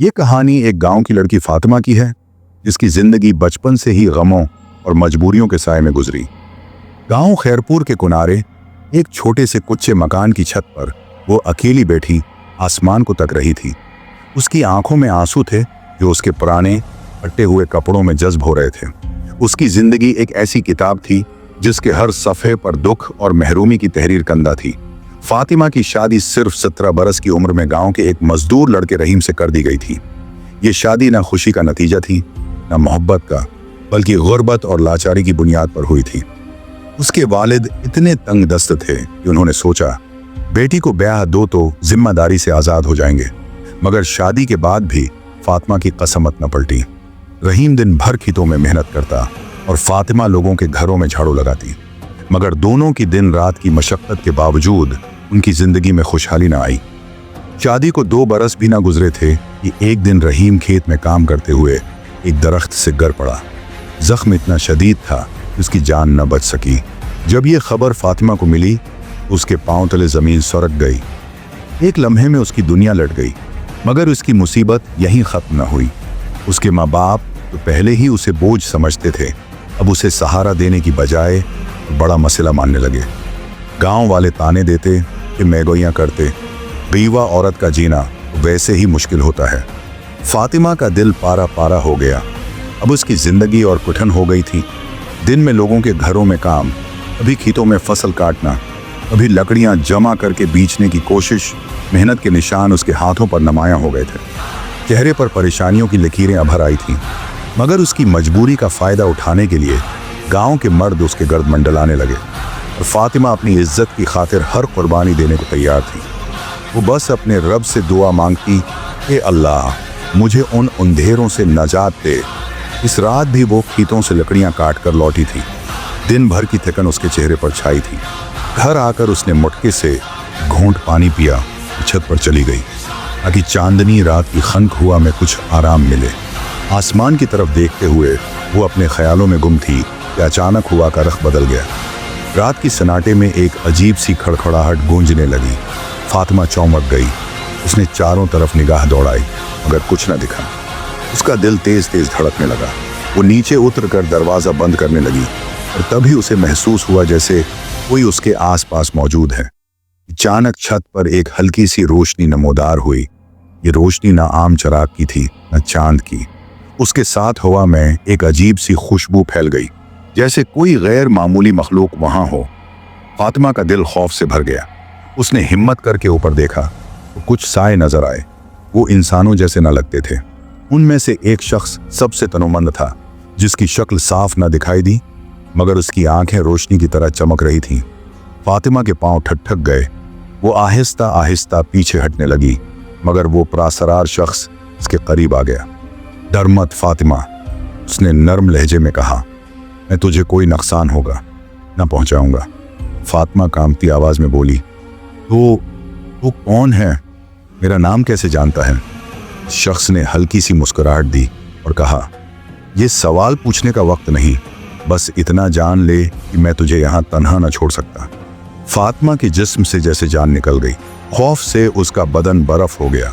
ये कहानी एक गांव की लड़की फातिमा की है, जिसकी जिंदगी बचपन से ही गमों और मजबूरियों के साए में गुजरी। गांव खैरपुर के किनारे एक छोटे से कुच्चे मकान की छत पर वो अकेली बैठी आसमान को तक रही थी। उसकी आंखों में आंसू थे जो उसके पुराने फटे हुए कपड़ों में जज्ब हो रहे थे। उसकी जिंदगी एक ऐसी किताब थी जिसके हर सफ़े पर दुख और महरूमी की तहरीर कंदा थी। फातिमा की शादी सिर्फ 17 बरस की उम्र में गांव के एक मजदूर लड़के रहीम से कर दी गई थी। ये शादी न खुशी का नतीजा थी, न मोहब्बत का, बल्कि गुर्बत और लाचारी की बुनियाद पर हुई थी। उसके वालिद इतने तंग दस्त थे कि उन्होंने सोचा बेटी को ब्याह दो तो जिम्मेदारी से आज़ाद हो जाएंगे। मगर शादी के बाद भी फातिमा की कसमत न पलटी। रहीम दिन भर खेतों में मेहनत करता और फातिमा लोगों के घरों में झाड़ू लगाती, मगर दोनों की दिन रात की मशक्कत के बावजूद उनकी जिंदगी में खुशहाली न आई। शादी को 2 बरस भी न गुजरे थे कि एक दिन रहीम खेत में काम करते हुए एक दरख्त से गिर पड़ा। जख्म इतना शदीद था कि उसकी जान न बच सकी। जब ये खबर फातिमा को मिली तो उसके पांव तले जमीन सरक गई। एक लम्हे में उसकी दुनिया लट गई, मगर उसकी मुसीबत यहीं खत्म न हुई। उसके माँ बाप तो पहले ही उसे बोझ समझते थे, अब उसे सहारा देने की बजाय बड़ा मसला मानने लगे। गांव वाले ताने देते कि मैगोइयाँ करते, बीवा औरत का जीना वैसे ही मुश्किल होता है। फातिमा का दिल पारा पारा हो गया। अब उसकी जिंदगी और कुठन हो गई थी। दिन में लोगों के घरों में काम, कभी खेतों में फसल काटना, कभी लकड़ियां जमा करके बेचने की कोशिश। मेहनत के निशान उसके हाथों पर नुमायां हो गए थे। चेहरे पर परेशानियों की लकीरें अभर आई थीं, मगर उसकी मजबूरी का फायदा उठाने के लिए गांव के मर्द उसके गर्द मंडलाने लगे और फातिमा अपनी इज्जत की खातिर हर कुर्बानी देने को तैयार थी। वो बस अपने रब से दुआ मांगती, ए अल्लाह मुझे उन अंधेरों से नजात दे। इस रात भी वो खेतों से लकड़ियां काट कर लौटी थी। दिन भर की थकन उसके चेहरे पर छाई थी। घर आकर उसने मुटके से घूंट पानी पिया, छत पर चली गई ताकि चांदनी रात की खनक हुआ में कुछ आराम मिले। आसमान की तरफ देखते हुए वो अपने ख्यालों में गुम थी कि अचानक हुआ का रख बदल गया। रात की सन्नाटे में एक अजीब सी खड़खड़ाहट गूंजने लगी। फातिमा चौंक गई। उसने चारों तरफ निगाह दौड़ाई, मगर कुछ न दिखा। उसका दिल तेज तेज धड़कने लगा। वो नीचे उतरकर दरवाज़ा बंद करने लगी और तभी उसे महसूस हुआ जैसे कोई उसके आसपास मौजूद है। अचानक छत पर एक हल्की सी रोशनी नमोदार हुई। ये रोशनी न आम चिराग की थी, न चांद की। उसके साथ हवा में एक अजीब सी खुशबू फैल गई, जैसे कोई गैर मामूली मखलूक वहां हो। फातिमा का दिल खौफ से भर गया। उसने हिम्मत करके ऊपर देखा तो कुछ साए नजर आए। वो इंसानों जैसे न लगते थे। उनमें से एक शख्स सबसे तनोमंद था, जिसकी शक्ल साफ न दिखाई दी, मगर उसकी आंखें रोशनी की तरह चमक रही थीं। फातिमा के पांव ठठक गए। वो आहिस्ता आहिस्ता पीछे हटने लगी, मगर वो प्रासरार शख्स उसके करीब आ गया। डर मत फातिमा, उसने नर्म लहजे में कहा, मैं तुझे कोई नुकसान होगा न पहुंचाऊंगा। फातिमा कांपती आवाज में बोली, तो कौन है? मेरा नाम कैसे जानता है? शख्स ने हल्की सी मुस्कुराहट दी और कहा, यह सवाल पूछने का वक्त नहीं, बस इतना जान ले कि मैं तुझे यहाँ तन्हा न छोड़ सकता। फातिमा के जिस्म से जैसे जान निकल गई। खौफ से उसका बदन बर्फ हो गया।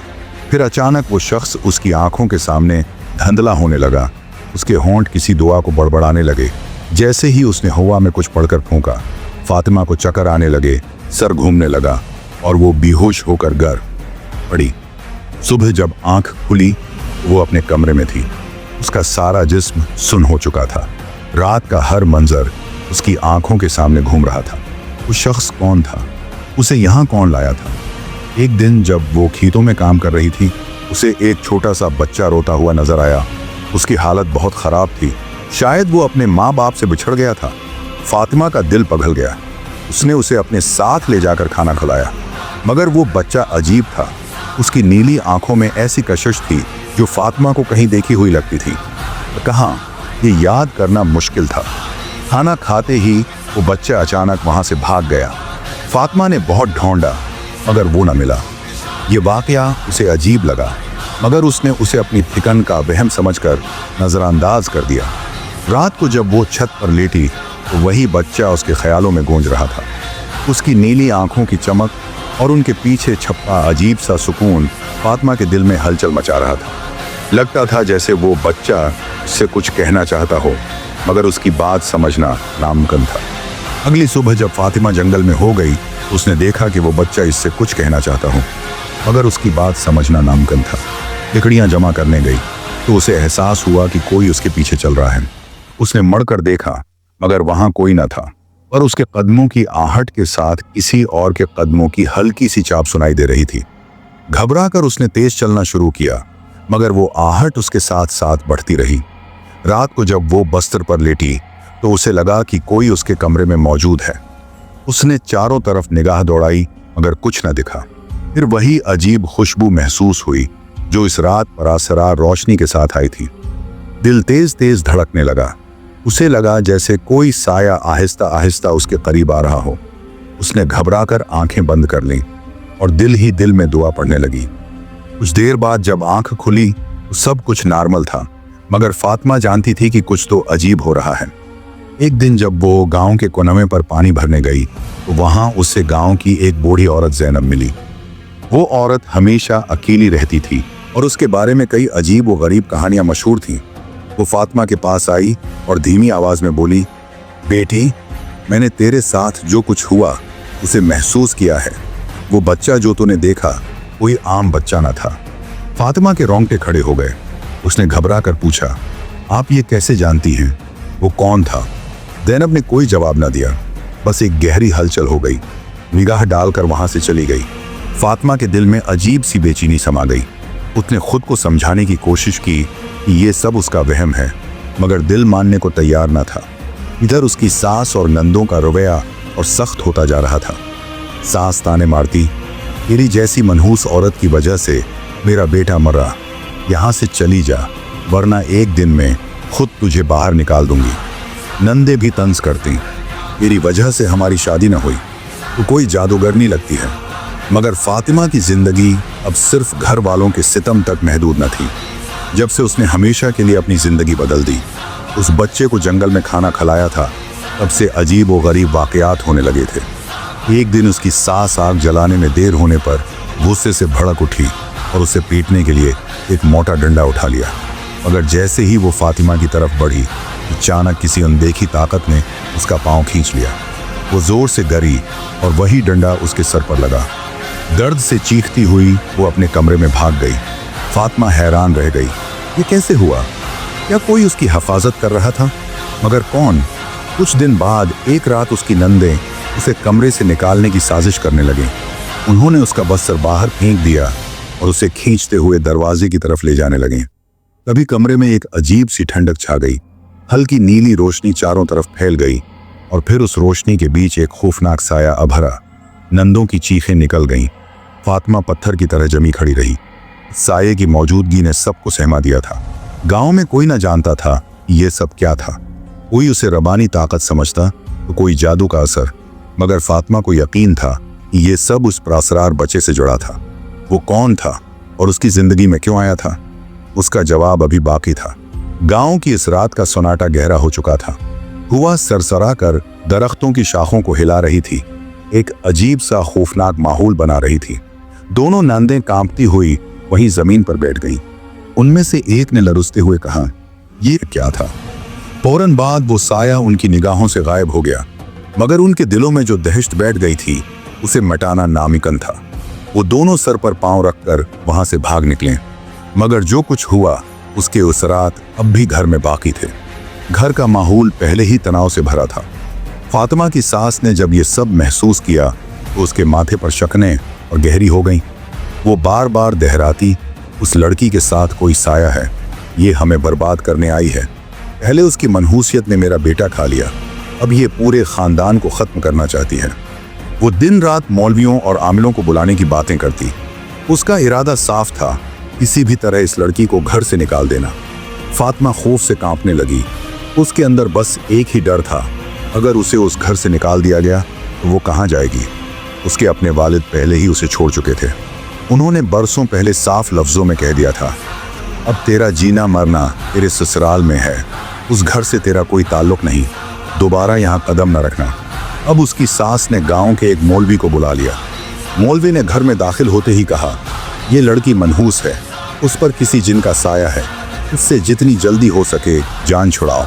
फिर अचानक वो शख्स उसकी आंखों के सामने धंधला होने लगा। उसके होंठ किसी दुआ को बड़बड़ाने लगे। जैसे ही उसने हवा में कुछ पढ़कर फूंका, फातिमा को चक्कर आने लगे, सर घूमने लगा और वो बेहोश होकर गिर पड़ी। सुबह जब आंख खुली वो अपने कमरे में थी। उसका सारा जिस्म सुन्न हो चुका था। रात का हर मंजर उसकी आंखों के सामने घूम रहा था। वो शख्स कौन था? उसे यहाँ कौन लाया था? एक दिन जब वो खेतों में काम कर रही थी, उसे एक छोटा सा बच्चा रोता हुआ नजर आया। उसकी हालत बहुत खराब थी। शायद वो अपने माँ बाप से बिछड़ गया था। फातिमा का दिल पिघल गया। उसने उसे अपने साथ ले जाकर खाना खिलाया, मगर वो बच्चा अजीब था। उसकी नीली आंखों में ऐसी कशिश थी जो फातिमा को कहीं देखी हुई लगती थी। कहाँ, ये याद करना मुश्किल था। खाना खाते ही वो बच्चा अचानक वहां से भाग गया। फातिमा ने बहुत ढूंढा, मगर वो न मिला। ये वाकया उसे अजीब लगा, मगर उसने उसे अपनी थिकन का वहम समझकर नज़रअंदाज कर दिया। रात को जब वो छत पर लेटी तो वही बच्चा उसके ख्यालों में गूंज रहा था। उसकी नीली आंखों की चमक और उनके पीछे छपा अजीब सा सुकून फातिमा के दिल में हलचल मचा रहा था। लगता था जैसे वो बच्चा उससे कुछ कहना चाहता हो, मगर उसकी बात समझना नामुमकिन था। अगली सुबह जब फातिमा जंगल में हो गई, उसने देखा कि वो बच्चा इससे कुछ कहना चाहता हो, मगर उसकी बात समझना नामुमकिन था। लकड़ियां जमा करने गई तो उसे एहसास हुआ कि कोई उसके पीछे चल रहा है। उसने मुड़कर देखा, मगर वहां कोई न था, पर उसके कदमों की आहट के साथ किसी और के कदमों की हल्की सी चाप सुनाई दे रही थी। घबराकर उसने तेज चलना शुरू किया, मगर वो आहट उसके साथ साथ बढ़ती रही। रात को जब वो बस्तर पर लेटी तो उसे लगा कि कोई उसके कमरे में मौजूद है। उसने चारों तरफ निगाह दौड़ाई, मगर कुछ न दिखा। फिर वही अजीब खुशबू महसूस हुई जो इस रात पर असरार रोशनी के साथ आई थी। दिल तेज तेज धड़कने लगा। उसे लगा जैसे कोई साया आहिस्ता आहिस्ता उसके करीब आ रहा हो। उसने घबराकर आंखें बंद कर लीं और दिल ही दिल में दुआ पढ़ने लगी। कुछ देर बाद जब आंख खुली तो सब कुछ नॉर्मल था, मगर फातिमा जानती थी कि कुछ तो अजीब हो रहा है। एक दिन जब वो गांव के कुनवे पर पानी भरने गई तो वहां उससे गांव की एक बूढ़ी औरत ज़ैनब मिली। वो औरत हमेशा अकेली रहती थी और उसके बारे में कई अजीब व गरीब कहानियां मशहूर थीं। वो फातिमा के पास आई और धीमी आवाज में बोली, बेटी, मैंने तेरे साथ जो कुछ हुआ उसे महसूस किया है। वो बच्चा जो तूने देखा कोई आम बच्चा न था। फातिमा के रोंगटे खड़े हो गए। उसने घबरा कर पूछा, आप ये कैसे जानती हैं? वो कौन था? ज़ैनब ने कोई जवाब न दिया, बस एक गहरी हलचल हो गई। निगाह डालकर वहां से चली गई। फातिमा के दिल में अजीब सी बेचैनी समा गई। उसने खुद को समझाने की कोशिश की कि ये सब उसका वहम है, मगर दिल मानने को तैयार न था। इधर उसकी सास और नंदों का रवैया और सख्त होता जा रहा था। सास ताने मारती, तेरी जैसी मनहूस औरत की वजह से मेरा बेटा मरा, यहाँ से चली जा, वरना एक दिन में खुद तुझे बाहर निकाल दूंगी। नंदे भी तंज करती, तेरी वजह से हमारी शादी न हुई, तो कोई जादूगरनी लगती है। मगर फातिमा की जिंदगी अब सिर्फ घर वालों के सितम तक महदूद न थी। जब से उसने हमेशा के लिए अपनी जिंदगी बदल दी, उस बच्चे को जंगल में खाना खिलाया था, तब से अजीब व गरीब वाकयात होने लगे थे। एक दिन उसकी सास आग जलाने में देर होने पर गुस्से से भड़क उठी और उसे पीटने के लिए एक मोटा डंडा उठा लिया। मगर जैसे ही वो फातिमा की तरफ बढ़ी, अचानक किसी अनदेखी ताकत ने उसका पांव खींच लिया। वो जोर से गिरी और वही डंडा उसके सर पर लगा। दर्द से चीखती हुई वो अपने कमरे में भाग गई। फातिमा हैरान रह गई, ये कैसे हुआ? क्या कोई उसकी हिफाजत कर रहा था? मगर कौन? कुछ दिन बाद एक रात उसकी नंदें उसे कमरे से निकालने की साजिश करने लगे। उन्होंने उसका बस्तर बाहर फेंक दिया और उसे खींचते हुए दरवाजे की तरफ ले जाने लगे। तभी कमरे में एक अजीब सी ठंडक छा गई। हल्की नीली रोशनी चारों तरफ फैल गई और फिर उस रोशनी के बीच एक खौफनाक साया अभरा। नंदों की चीखें निकल गईं। फातिमा पत्थर की तरह जमी खड़ी रही। साये की मौजूदगी ने सबको सहमा दिया था। गांव में कोई न जानता था ये सब क्या था। कोई उसे रबानी ताकत समझता तो कोई जादू का असर, मगर फातिमा को यकीन था कि ये सब उस प्रासरार बच्चे से जुड़ा था। वो कौन था और उसकी जिंदगी में क्यों आया था? उसका जवाब अभी बाकी था। गांव की इस रात का सन्नाटा गहरा हो चुका था। हुआ सरसरा कर दरख्तों की शाखों को हिला रही थी। एक अजीब सा खौफनाक माहौल बना रही थी। दोनों नंदें कांपती हुई वहीं जमीन पर बैठ गईं। उनमें से एक ने लरुसते हुए कहा, ये क्या था? फौरन बाद वो साया उनकी निगाहों से गायब हो गया, मगर उनके दिलों में जो दहशत बैठ गई थी उसे मिटाना नामुमकिन था। वो दोनों सर पर पांव रखकर वहां से भाग निकले, मगर जो कुछ हुआ उसके असरात अब भी घर में बाकी थे। घर का माहौल पहले ही तनाव से भरा था। फातिमा की सास ने जब ये सब महसूस किया तो उसके माथे पर शकनें और गहरी हो गईं। वो बार बार दोहराती, उस लड़की के साथ कोई साया है, ये हमें बर्बाद करने आई है। पहले उसकी मनहूसियत ने मेरा बेटा खा लिया, अब ये पूरे खानदान को ख़त्म करना चाहती है। वो दिन रात मौलवियों और आमिलों को बुलाने की बातें करती। उसका इरादा साफ था, किसी भी तरह इस लड़की को घर से निकाल देना। फातिमा खौफ से कांपने लगी। उसके अंदर बस एक ही डर था, अगर उसे उस घर से निकाल दिया गया तो वो कहाँ जाएगी? उसके अपने वालिद पहले ही उसे छोड़ चुके थे। उन्होंने बरसों पहले साफ लफ्ज़ों में कह दिया था, अब तेरा जीना मरना तेरे ससुराल में है, उस घर से तेरा कोई ताल्लुक नहीं, दोबारा यहाँ कदम न रखना। अब उसकी सास ने गांव के एक मौलवी को बुला लिया। मौलवी ने घर में दाखिल होते ही कहा, ये लड़की मनहूस है, उस पर किसी जिन का साया है, इससे जितनी जल्दी हो सके जान छुड़ाओ।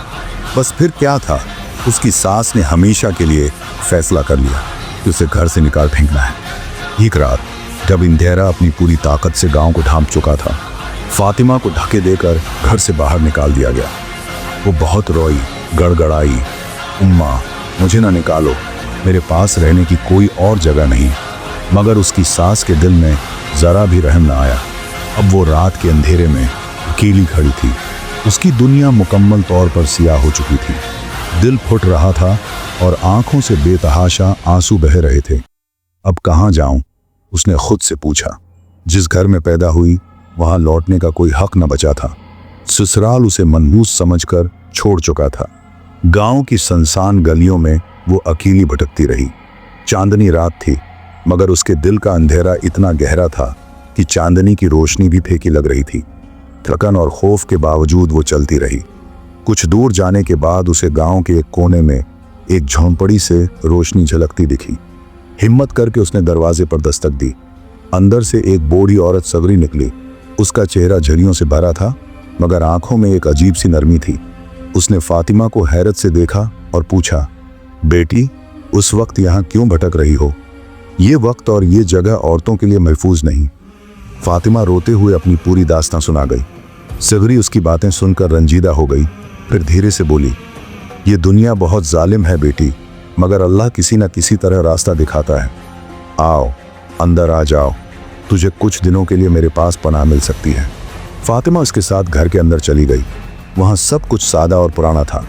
बस फिर क्या था, उसकी सास ने हमेशा के लिए फैसला कर लिया कि उसे घर से निकाल फेंकना है। एक रात जब इंदिरा अपनी पूरी ताकत से गांव को ढांप चुका था, फातिमा को धक्के देकर घर से बाहर निकाल दिया गया। वो बहुत रोई, गड़गड़ाई, उम्मा मुझे ना निकालो, मेरे पास रहने की कोई और जगह नहीं। मगर उसकी सास के दिल में जरा भी रहम न आया। अब वो रात के अंधेरे में अकेली खड़ी थी। उसकी दुनिया मुकम्मल तौर पर सियाह हो चुकी थी। दिल फुट रहा था और आंखों से बेतहाशा आंसू बह रहे थे। अब कहाँ जाऊं, उसने खुद से पूछा। जिस घर में पैदा हुई वहां लौटने का कोई हक न बचा था। ससुराल उसे मनहूस समझकर छोड़ चुका था। गांव की सुनसान गलियों में वो अकेली भटकती रही। चांदनी रात थी, मगर उसके दिल का अंधेरा इतना गहरा था कि चांदनी की रोशनी भी फीकी लग रही थी। थकन और खौफ के बावजूद वो चलती रही। कुछ दूर जाने के बाद उसे गांव के एक कोने में एक झोंपड़ी से रोशनी झलकती दिखी। हिम्मत करके उसने दरवाजे पर दस्तक दी। अंदर से एक बूढ़ी औरत सगरी निकली। उसका चेहरा झरियों से भरा था, मगर आंखों में एक अजीब सी नरमी थी। उसने फातिमा को हैरत से देखा और पूछा, बेटी उस वक्त यहाँ क्यों भटक रही हो? ये वक्त और ये जगह औरतों के लिए महफूज नहीं। फातिमा रोते हुए अपनी पूरी दास्तां सुना गई। सगरी उसकी बातें सुनकर रंजीदा हो गई। फिर धीरे से बोली, ये दुनिया बहुत जालिम है बेटी, मगर अल्लाह किसी न किसी तरह रास्ता दिखाता है। आओ अंदर आ जाओ, तुझे कुछ दिनों के लिए मेरे पास पनाह मिल सकती है। फातिमा उसके साथ घर के अंदर चली गई। वहाँ सब कुछ सादा और पुराना था।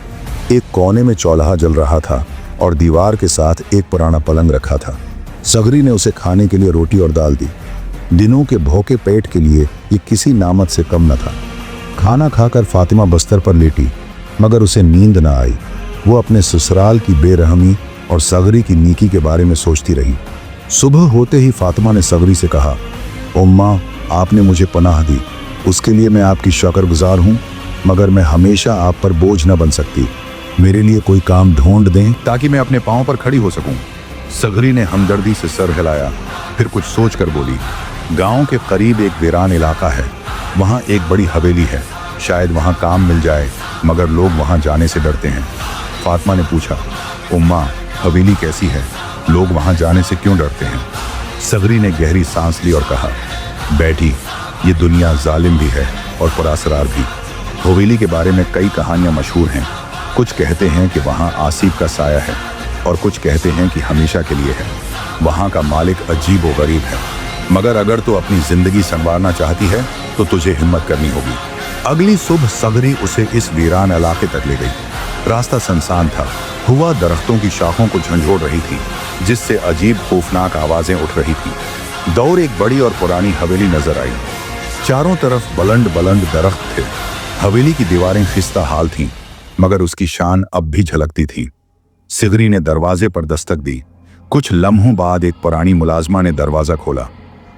एक कोने में चौल्हा जल रहा था और दीवार के साथ एक पुराना पलंग रखा था। सगरी ने उसे खाने के लिए रोटी और दाल दी। दिनों के भूखे पेट के लिए ये किसी नामत से कम न था। खाना खाकर फातिमा बस्तर पर लेटी, मगर उसे नींद न आई। वो अपने ससुराल की बेरहमी और सगरी की नीकी के बारे में सोचती रही। सुबह होते ही फातिमा ने सगरी से कहा, उम्मा आपने मुझे पनाह दी, उसके लिए मैं आपकी शुक्रगुजार हूँ, मगर मैं हमेशा आप पर बोझ न बन सकती। मेरे लिए कोई काम ढूंढ दें ताकि मैं अपने पांव पर खड़ी हो सकूं। सगरी ने हमदर्दी से सर हिलाया, फिर कुछ सोचकर बोली, गांव के करीब एक वीरान इलाका है, वहां एक बड़ी हवेली है, शायद वहां काम मिल जाए, मगर लोग वहां जाने से डरते हैं। फातिमा ने पूछा, उम्मा हवेली कैसी है, लोग वहां जाने से क्यों डरते हैं? सगरी ने गहरी सांस ली और कहा, बेटी ये दुनिया जालिम भी है और पुरअसरार भी। हवेली के बारे में कई कहानियां मशहूर हैं। कुछ कहते हैं कि वहाँ आसिफ का साया है और कुछ कहते हैं कि हमेशा के लिए है। वहाँ का मालिक अजीब व गरीब है, मगर अगर तू अपनी जिंदगी संवारना चाहती है तो तुझे हिम्मत करनी होगी। अगली सुबह सगरी उसे इस वीरान इलाके तक ले गई। रास्ता सुनसान था। हवा दरख्तों की शाखों को झंझोड़ रही थी, जिससे अजीब खौफनाक आवाजें उठ रही थी। दूर एक बड़ी और पुरानी हवेली नजर आई। चारों तरफ बुलंद बुलंद दरख्त थे। हवेली की दीवारें खिस्ता हाल थीं, मगर उसकी शान अब भी झलकती थी। सगरी ने दरवाजे पर दस्तक दी। कुछ लम्हों बाद एक पुरानी मुलाजमा ने दरवाजा खोला।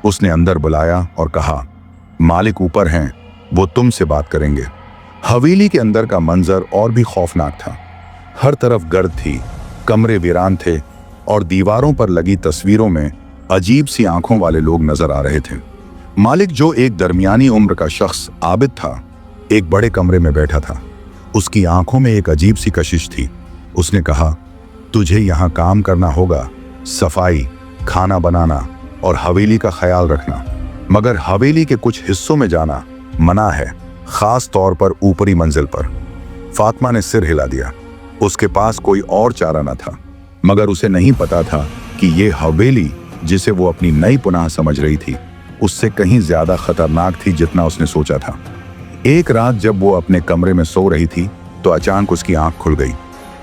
उसने अंदर बुलाया और कहा, मालिक ऊपर हैं, वो तुमसे बात करेंगे। हवेली के अंदर का मंजर और भी खौफनाक था। हर तरफ गर्द थी, कमरे वीरान थे और दीवारों पर लगी तस्वीरों में अजीब सी आंखों वाले लोग नजर आ रहे थे। मालिक, जो एक दरमियानी उम्र का शख्स आबिद था, एक बड़े कमरे में बैठा था। उसकी आंखों में एक अजीब सी कशिश थी। उसने कहा, तुझे यहाँ काम करना होगा, सफाई, खाना बनाना और हवेली का ख्याल रखना, मगर हवेली के कुछ हिस्सों में जाना मना है, खास तौर पर ऊपरी मंजिल पर। फातिमा ने सिर हिला दिया। उसके पास कोई और चारा न था, मगर उसे नहीं पता था कि ये हवेली, जिसे वो अपनी नई पुनाह समझ रही थी, उससे कहीं ज्यादा खतरनाक थी जितना उसने सोचा था। एक रात जब वो अपने कमरे में सो रही थी तो अचानक उसकी आंख खुल गई।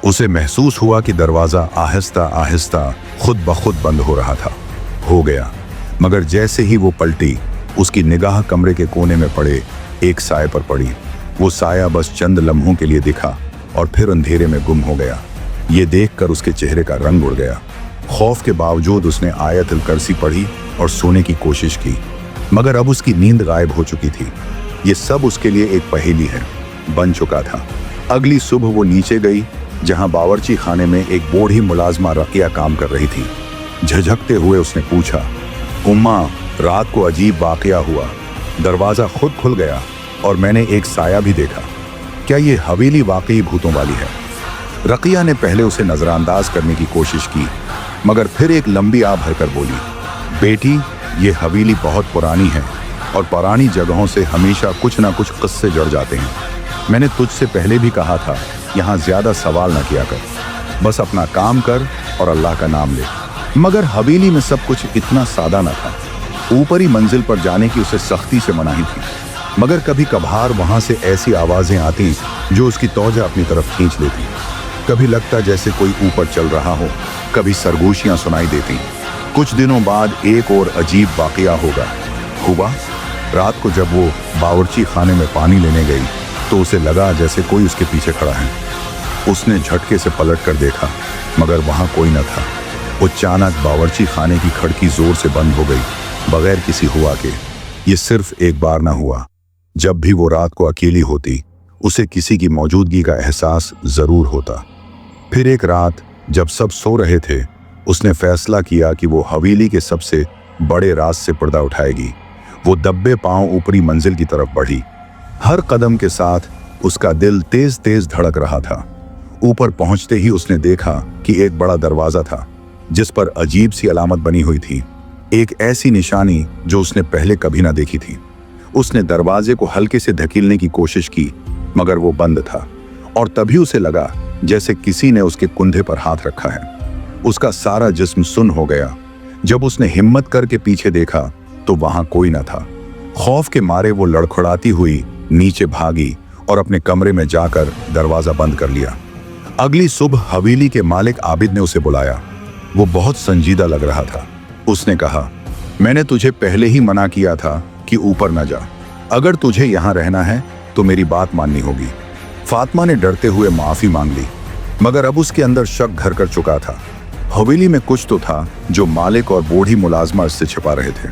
उसे महसूस हुआ कि दरवाजा आहिस्ता आहिस्ता खुद ब खुद बंद हो रहा था। हो गया, मगर जैसे ही वो पलटी, उसकी निगाह कमरे के कोने में पड़े एक साए पर पड़ी। वो साया बस चंद लम्हों के लिए दिखा और फिर अंधेरे में गुम हो गया। ये देखकर उसके चेहरे का रंग उड़ गया। खौफ के बावजूद उसने आयतुल कुर्सी पढ़ी और सोने की कोशिश की, मगर अब उसकी नींद गायब हो चुकी थी। ये सब उसके लिए एक पहेली है बन चुका था। अगली सुबह वो नीचे गई, जहां बावर्ची खाने में एक बूढ़ी मुलाजमा रकिया काम कर रही थी। झिझकते हुए उसने पूछा, उम्मा, रात को अजीब वाकया हुआ। दरवाजा खुद खुल गया और मैंने एक साया भी देखा। क्या ये हवेली वाकई भूतों वाली है? रकिया ने पहले उसे नजरअंदाज करने की कोशिश की, मगर फिर एक लंबी आह भरकर बोली, बेटी, ये हवेली बहुत पुरानी है और पुरानी जगहों से हमेशा कुछ ना कुछ किस्से जुड़ जाते हैं। मैंने तुझसे पहले भी कहा था, यहाँ ज्यादा सवाल न किया कर, बस अपना काम कर और अल्लाह का नाम ले। मगर हवेली में सब कुछ इतना सादा न था। ऊपरी मंजिल पर जाने की उसे सख्ती से मनाही थी, मगर कभी कभार वहां से ऐसी आवाजें आती जो उसकी तौजा अपनी तरफ खींच लेती। कभी लगता जैसे कोई ऊपर चल रहा हो, कभी सरगोशियां सुनाई देती। कुछ दिनों बाद एक और अजीब वाकया हुआ। रात को जब वो बावर्ची खाने में पानी लेने गई तो उसे लगा जैसे कोई उसके पीछे खड़ा है। उसने झटके से पलट कर देखा, मगर वहां कोई न था। अचानक बावर्ची खाने की खिड़की जोर से बंद हो गई, बगैर किसी हुआ के। ये सिर्फ एक बार न हुआ। जब भी वो रात को अकेली होती, उसे किसी की मौजूदगी का एहसास जरूर होता। फिर एक रात जब सब सो रहे थे, उसने फैसला किया कि वो हवेली के सबसे बड़े राज से पर्दा उठाएगी। वो दब्बे पांव ऊपरी मंजिल की तरफ बढ़ी। हर कदम के साथ उसका दिल तेज तेज धड़क रहा था। ऊपर पहुंचते ही उसने देखा कि एक बड़ा दरवाजा था, जिस पर अजीब सी अलामत बनी हुई थी, एक ऐसी निशानी जो उसने पहले कभी ना देखी थी। उसने दरवाजे को हल्के से धकेलने की कोशिश की, मगर वो बंद था, और तभी उसे लगा जैसे किसी ने उसके कुंधे पर हाथ रखा है। उसका सारा जिस्म सुन्न हो गया। जब उसने हिम्मत करके पीछे देखा तो वहां कोई न था। खौफ के मारे वो लड़खड़ाती हुई नीचे भागी और अपने कमरे में जाकर दरवाजा बंद कर लिया। अगली सुबह हवेली के मालिक आबिद ने उसे बुलाया। वो बहुत संजीदा लग रहा था। उसने कहा, मैंने तुझे पहले ही मना किया था कि ऊपर न जा। अगर तुझे यहाँ रहना है तो मेरी बात माननी होगी। फातिमा ने डरते हुए माफी मांग ली, मगर अब उसके अंदर शक घर कर चुका था। हवेली में कुछ तो था जो मालिक और बूढ़ी मुलाजमा इससे छिपा रहे थे।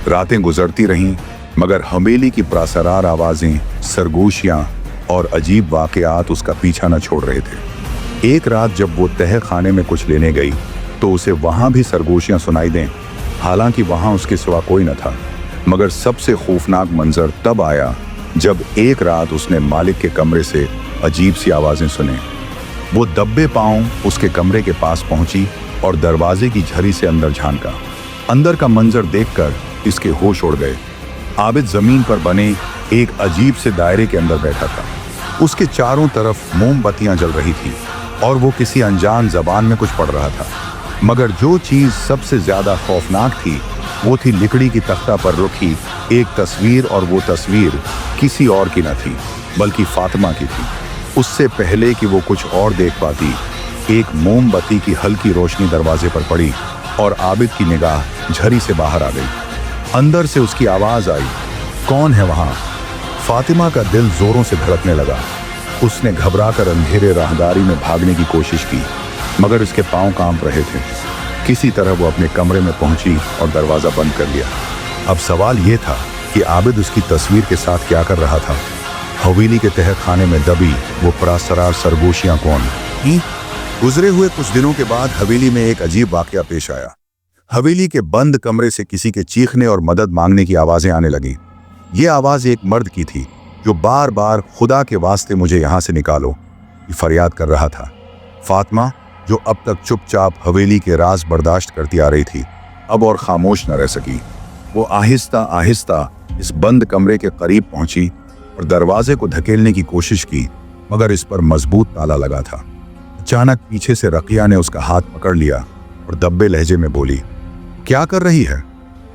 रातें गुजरती रहीं, मगर हवेली की प्रासरार आवाजें, सरगोशियां और अजीब वाकयात उसका पीछा न छोड़ रहे थे। एक रात जब वो तह खाने में कुछ लेने गई तो उसे वहां भी सरगोशियां सुनाई दें। हालांकि वहां उसके सिवा कोई न था। मगर सबसे खौफनाक मंजर तब आया जब एक रात उसने मालिक के कमरे से अजीब सी आवाजें सुने। वो दब्बे पांव उसके कमरे के पास पहुंची और दरवाजे की झरी से अंदर झांका। अंदर का मंजर देखकर इसके होश उड़ गए। आबिद जमीन पर बने एक अजीब से दायरे के अंदर बैठा था। उसके चारों तरफ मोमबत्तियां जल रही थी और वो किसी अनजान जबान में कुछ पढ़ रहा था। मगर जो चीज सबसे ज्यादा खौफनाक थी वो थी लकड़ी की तख्ता पर रखी एक तस्वीर, और वो तस्वीर किसी और की न थी बल्कि फातिमा की थी। उससे पहले कि वो कुछ और देख पाती, एक मोमबत्ती की हल्की रोशनी दरवाजे पर पड़ी और आबिद की निगाह झरी से बाहर आ गई। अंदर से उसकी आवाज आई, कौन है वहां? फातिमा का दिल जोरों से धड़कने लगा। उसने घबराकर अंधेरे राहदारी में भागने की कोशिश की, मगर उसके पांव कांप रहे थे। किसी तरह वो अपने कमरे में पहुंची और दरवाजा बंद कर लिया। अब सवाल ये था कि आबिद उसकी तस्वीर के साथ क्या कर रहा था। हवेली के तह खाने में दबी वो प्रासरार सरगोशियां कौन? गुजरे हुए कुछ दिनों के बाद हवेली में एक अजीब वाकया पेश आया। हवेली के बंद कमरे से किसी के चीखने और मदद मांगने की आवाजें आने लगीं। ये आवाज एक मर्द की थी जो बार बार खुदा के वास्ते मुझे यहाँ से निकालो फरियाद कर रहा था। फातिमा, जो अब तक चुपचाप हवेली के राज बर्दाश्त करती आ रही थी, अब और खामोश न रह सकी। वो आहिस्ता आहिस्ता इस बंद कमरे के करीब पहुंची और दरवाजे को धकेलने की कोशिश की, मगर इस पर मजबूत ताला लगा था। अचानक पीछे से रकिया ने उसका हाथ पकड़ लिया और दब्बे लहजे में बोली, क्या कर रही है?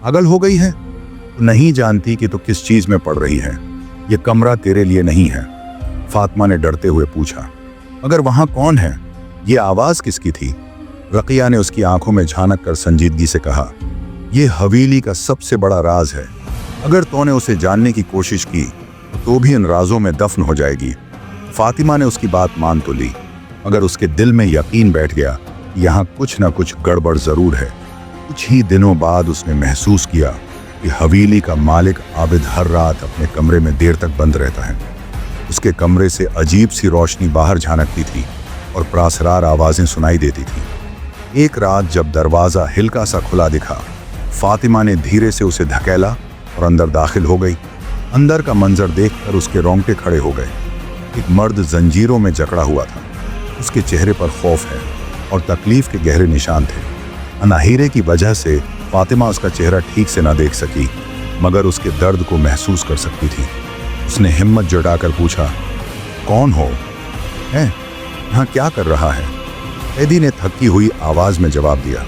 पागल हो गई है? तो नहीं जानती कि तो किस चीज में पड़ रही है? ये कमरा तेरे लिए नहीं है। फातिमा ने डरते हुए पूछा, मगर वहां कौन है? ये आवाज किसकी थी? रकिया ने उसकी आंखों में झांक कर संजीदगी से कहा, यह हवेली का सबसे बड़ा राज है। अगर तूने उसे जानने की कोशिश की तो भी इन राजों में दफन हो जाएगी। फातिमा ने उसकी बात मान तो ली, मगर उसके दिल में यकीन बैठ गया, यहाँ कुछ न कुछ गड़बड़ जरूर है। कुछ ही दिनों बाद उसने महसूस किया कि हवेली का मालिक आबिद हर रात अपने कमरे में देर तक बंद रहता है। उसके कमरे से अजीब सी रोशनी बाहर झांकती थी और प्रासरार आवाजें सुनाई देती थी। एक रात जब दरवाजा हल्का सा खुला दिखा, फातिमा ने धीरे से उसे धकेला और अंदर दाखिल हो गई। अंदर का मंजर देखकर उसके रोंगटे खड़े हो गए। एक मर्द जंजीरों में जकड़ा हुआ था। उसके चेहरे पर खौफ है और तकलीफ के गहरे निशान थे। अनाहीरे की वजह से फातिमा उसका चेहरा ठीक से न देख सकी, मगर उसके दर्द को महसूस कर सकती थी। उसने हिम्मत जुटाकर पूछा, कौन हो? हैं? यहाँ क्या कर रहा है? कैदी ने थकी हुई आवाज में जवाब दिया,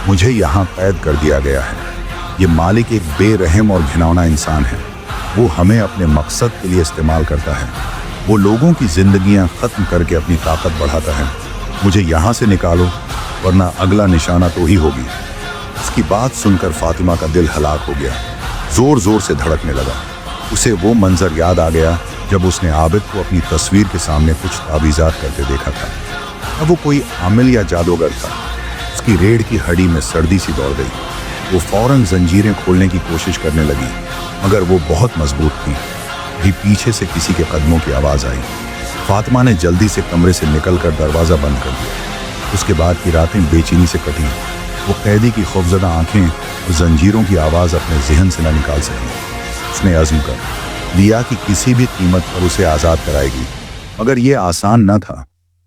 मुझे यहाँ कैद कर दिया गया है। ये मालिक एक बेरहम और घिनौना इंसान है। वो हमें अपने मकसद के लिए इस्तेमाल करता है। वो लोगों की जिंदगियां खत्म करके अपनी ताकत बढ़ाता है। मुझे यहाँ से निकालो, वरना अगला निशाना तो ही होगी। उसकी बात सुनकर फातिमा का दिल हलाक हो गया, जोर जोर से धड़कने लगा। उसे वो मंजर याद आ गया जब उसने आबिद को अपनी तस्वीर के सामने कुछ तावीज़ात करते देखा था। अब वो कोई आमिल या जादूगर था। उसकी रीढ़ की हड्डी में सर्दी सी दौड़ गई। वो फौरन जंजीरें खोलने की कोशिश करने लगी, मगर वो बहुत मजबूत थी। भी पीछे से किसी के कदमों की आवाज़ आई। फातिमा ने जल्दी से कमरे से निकलकर दरवाज़ा बंद कर दिया। उसके बाद की रातें बेचैनी से कटी। वो कैदी की खौफजदा आंखें और जंजीरों की आवाज़ अपने जहन से न निकाल सकी। उसने अज़्म कर लिया कि किसी भी कीमत पर उसे आज़ाद कराएगी, मगर यह आसान न था।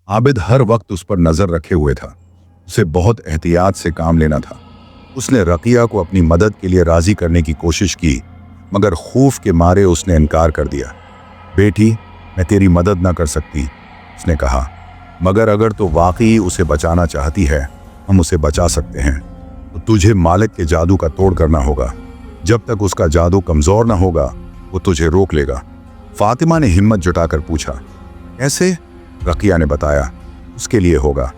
आबिद हर वक्त उस पर नज़र रखे हुए था। उसे बहुत एहतियात से काम लेना था। उसने रकिया को अपनी मदद के लिए राज़ी करने की कोशिश की, मगर खौफ के मारे उसने इनकार कर दिया। बेटी, मैं तेरी मदद न कर सकती, उसने कहा, मगर अगर तो वाकई उसे बचाना चाहती है, हम उसे बचा सकते हैं। तो तुझे मालिक के जादू का तोड़ करना होगा। जब तक उसका जादू कमज़ोर न होगा, वो तुझे रोक लेगा। फातिमा ने हिम्मत जुटाकर पूछा, कैसे? रकिया ने बताया, उसके लिए होगा।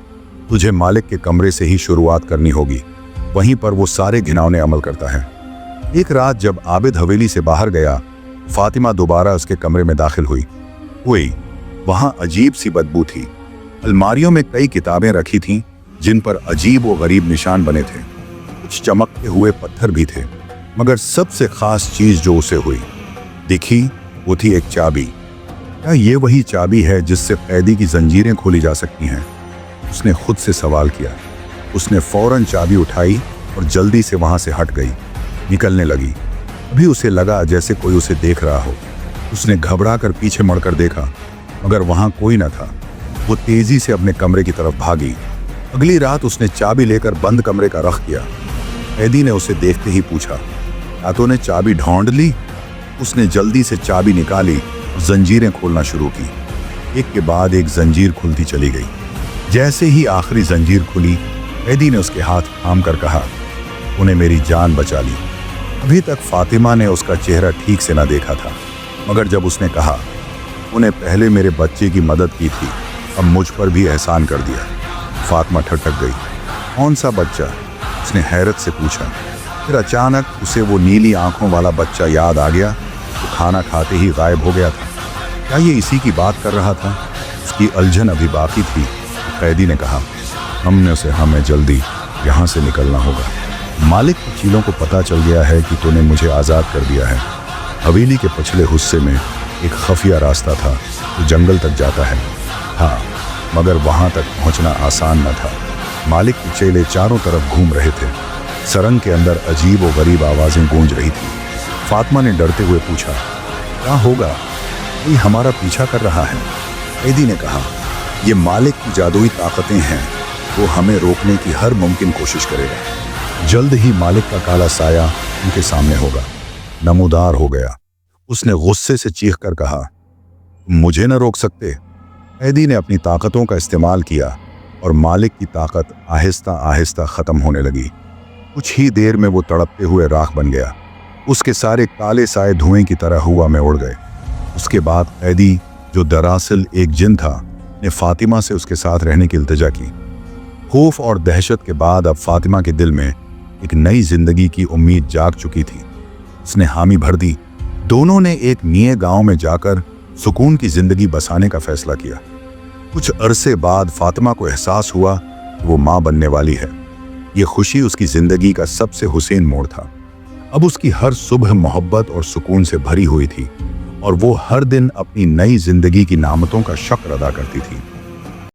तुझे मालिक के कमरे से ही शुरुआत करनी होगी। वहीं पर वो सारे घिनौने अमल करता है। एक रात जब आबिद हवेली से बाहर गया, फातिमा दोबारा उसके कमरे में दाखिल हुई। वहां अजीब सी बदबू थी। अलमारियों में कई किताबें रखी थीं, जिन पर अजीब व गरीब निशान बने थे। कुछ चमकते हुए पत्थर भी थे, मगर सबसे खास चीज जो उसे दिखी वो थी एक चाबी। क्या ये वही चाबी है जिससे कैदी की जंजीरें खोली जा सकती हैं? उसने खुद से सवाल किया। उसने फौरन चाबी उठाई और जल्दी से वहां से हट गई, निकलने लगी। अभी उसे लगा जैसे कोई उसे देख रहा हो। उसने घबराकर पीछे मुड़कर देखा, मगर वहां कोई न था। वो तेजी से अपने कमरे की तरफ भागी। अगली रात उसने चाबी लेकर बंद कमरे का रख किया। कैदी ने उसे देखते ही पूछा, क्या तूने चाबी ढूंढ ली? उसने जल्दी से चाबी निकाली और जंजीरें खोलना शुरू की। एक के बाद एक जंजीर खुलती चली गई। जैसे ही आखिरी जंजीर खुली, कैदी ने उसके हाथ थाम कर कहा, उन्हें मेरी जान बचा ली। अभी तक फातिमा ने उसका चेहरा ठीक से न देखा था, मगर जब उसने कहा, उन्हें पहले मेरे बच्चे की मदद की थी, अब मुझ पर भी एहसान कर दिया, फातिमा ठटक गई। कौन सा बच्चा? उसने हैरत से पूछा। फिर अचानक उसे वो नीली आंखों वाला बच्चा याद आ गया जो खाना खाते ही गायब हो गया था। क्या ये इसी की बात कर रहा था? उसकी उलझन अभी बाकी थी। कैदी ने कहा, हमें जल्दी यहाँ से निकलना होगा। मालिक की चीलों को पता चल गया है कि तूने मुझे आज़ाद कर दिया है। हवेली के पिछले हिस्से में एक खुफिया रास्ता था जो जंगल तक जाता है। हाँ, मगर वहाँ तक पहुँचना आसान न था। मालिक के चेले चारों तरफ घूम रहे थे। सरंग के अंदर अजीब और गरीब आवाज़ें गूंज रही थी। फातिमा ने डरते हुए पूछा, क्या होगा? कोई हमारा पीछा कर रहा है। कैदी ने कहा, ये मालिक की जादुई ताकतें हैं, वो हमें रोकने की हर मुमकिन कोशिश करेगा। जल्द ही मालिक का काला साया उनके सामने होगा। नमूदार हो गया। उसने गुस्से से चीख कर कहा, मुझे न रोक सकते। कैदी ने अपनी ताकतों का इस्तेमाल किया और मालिक की ताकत आहिस्ता आहिस्ता ख़त्म होने लगी। कुछ ही देर में वो तड़पते हुए राख बन गया। उसके सारे काले साए धुएं की तरह हवा में उड़ गए। उसके बाद कैदी, जो दरअसल एक जिन था, ने फातिमा से उसके साथ रहने की इल्तिजा की। खौफ और दहशत के बाद अब फातिमा के दिल में एक नई जिंदगी की उम्मीद जाग चुकी थी। उसने हामी भर दी। दोनों ने एक नए गांव में जाकर सुकून की जिंदगी बसाने का फैसला किया। कुछ अरसे बाद फातिमा को एहसास हुआ कि वो मां बनने वाली है। ये खुशी उसकी जिंदगी का सबसे हुसैन मोड़ था। अब उसकी हर सुबह मोहब्बत और सुकून से भरी हुई थी और वो हर दिन अपनी नई जिंदगी की नामतों का शुक्र अदा करती थी।